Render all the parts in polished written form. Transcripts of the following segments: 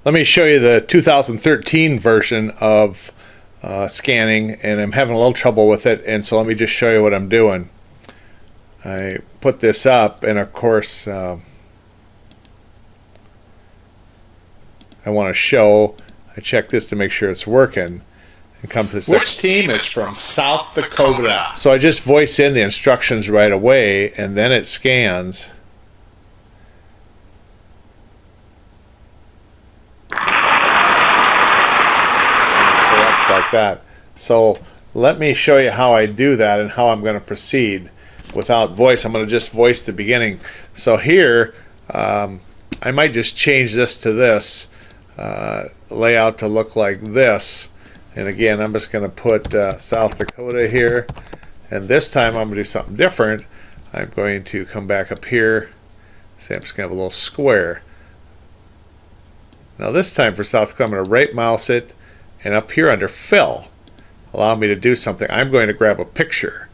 Let me show you the 2013 version of scanning, and I'm having a little trouble with it, and so let me just show you what I'm doing. I put this up, and of course I want to show, I check this to make sure it's working, and come to this. Which team is from South Dakota? So I just voice in the instructions right away, and then it scans. Like that. So let me show you how I do that and how I'm going to proceed without voice. I'm going to just voice the beginning. So here I might just change this to this layout to look like this, and again I'm just going to put South Dakota here, and this time I'm going to do something different. I'm going to come back up here, say I'm just going to have a little square. Now this time for South Dakota I'm going to right mouse it, and up here under fill, allow me to do something. I'm going to grab a picture.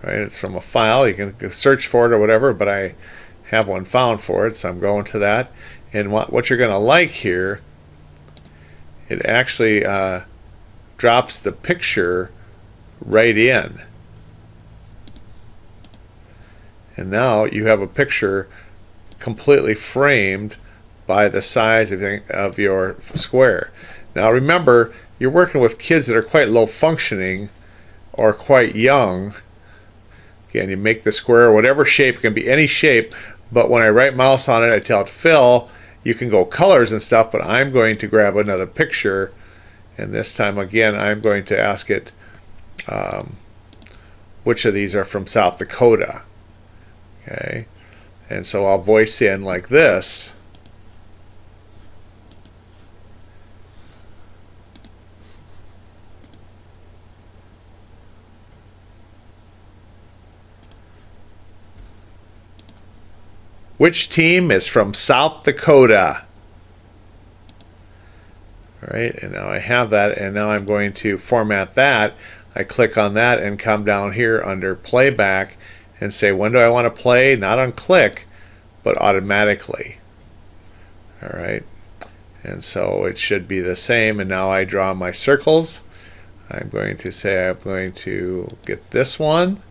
All right, it's from a file. You can search for it or whatever, but I have one found for it, so I'm going to that. And what you're going to like here, it actually drops the picture right in. And now you have a picture completely framed by the size of your square. Now remember, you're working with kids that are quite low functioning or quite young. Again, you make the square whatever shape, it can be any shape, but when I right mouse on it I tell it to fill. You can go colors and stuff, but I'm going to grab another picture, and this time again I'm going to ask it which of these are from South Dakota. Okay, and so I'll voice in like this. Which team is from South Dakota? All right, and now I have that, and now I'm going to format that. I click on that and come down here under playback and say, when do I want to play? Not on click, but automatically. All right, and so it should be the same, and now I draw my circles. I'm going to say I'm going to get this one,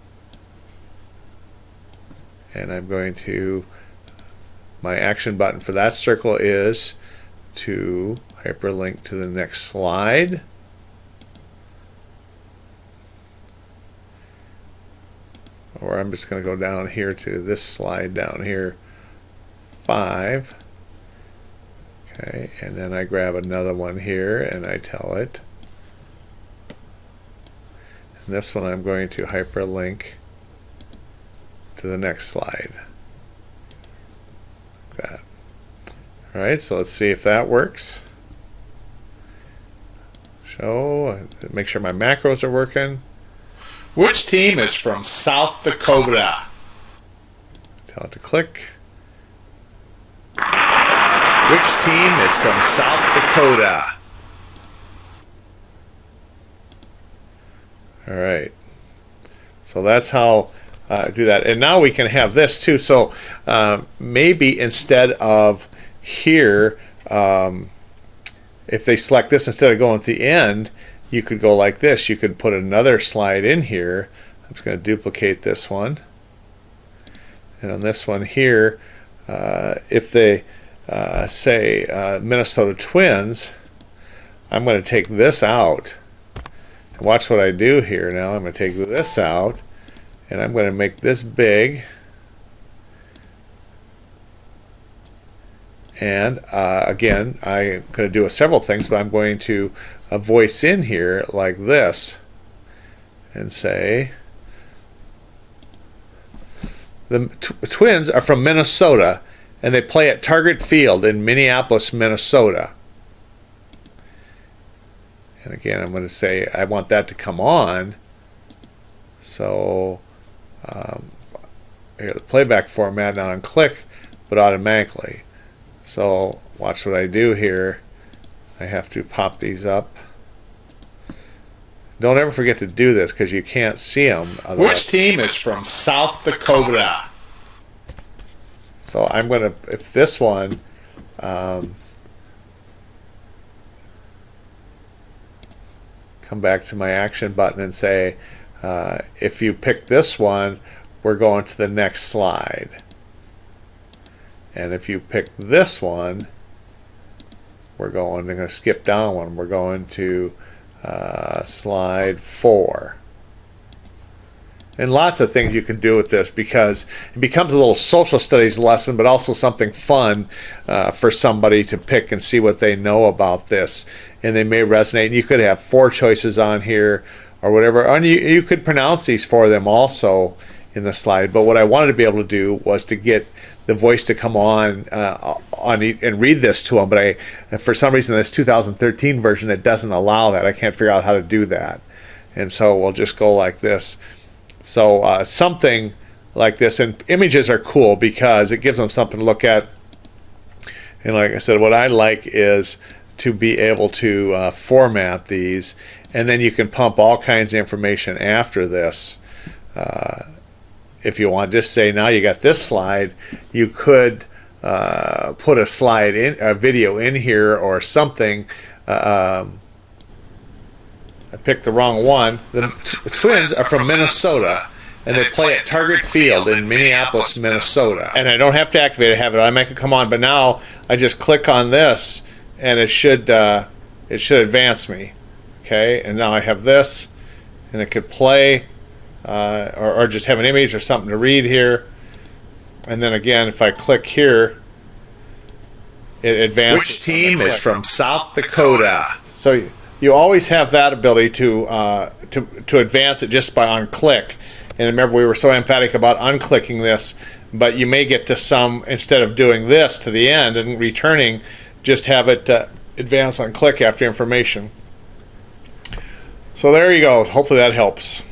and I'm going to, my action button for that circle is to hyperlink to the next slide. Or I'm just going to go down here to this slide down here, 5. Okay, and then I grab another one here and I tell it. And this one I'm going to hyperlink to the next slide. That. All right, so let's see if that works. Show, make sure my macros are working. Which team is from South Dakota? Tell it to click. Which team is from South Dakota? All right, so that's how do that. And now we can have this too. So maybe instead of here, if they select this instead of going at the end, you could go like this. You could put another slide in here. I'm just going to duplicate this one. And on this one here, if they say Minnesota Twins, I'm going to take this out. And watch what I do here now. I'm going to take this out, and I'm going to make this big. And again, I'm going to do several things, but I'm going to voice in here like this and say the Twins are from Minnesota and they play at Target Field in Minneapolis, Minnesota. And again, I'm going to say I want that to come on. So here, the playback format, not on click, but automatically. So watch what I do here. I have to pop these up. Don't ever forget to do this because you can't see them. Which team is from South Dakota? So I'm going to, if this one, come back to my action button and say, if you pick this one, we're going to the next slide. And if you pick this one, we're going to skip down one. We're going to slide 4. And lots of things you can do with this, because it becomes a little social studies lesson, but also something fun for somebody to pick and see what they know about this. And they may resonate. And you could have 4 choices on here or whatever. And you could pronounce these for them also in the slide. But what I wanted to be able to do was to get the voice to come on and read this to them. But for some reason, this 2013 version, it doesn't allow that. I can't figure out how to do that. And so we'll just go like this. So something like this, and images are cool because it gives them something to look at. And like I said, what I like is to be able to format these, and then you can pump all kinds of information after this. If you want, just say now you got this slide, you could put a slide in, a video in here or something. I picked the wrong one. The Twins are from Minnesota, and they play at Target Field in Minneapolis, Minnesota. And I don't have to activate it, have it. I make it come on, but now I just click on this, and it should advance me. Okay, and now I have this, and it could play, or just have an image or something to read here. And then again, if I click here, it advances. Which team is from South Dakota? So you always have that ability to advance it just by unclick. And remember, we were so emphatic about unclicking this, but you may get to some, instead of doing this to the end and returning, just have it advance on click after information. So there you go. Hopefully that helps.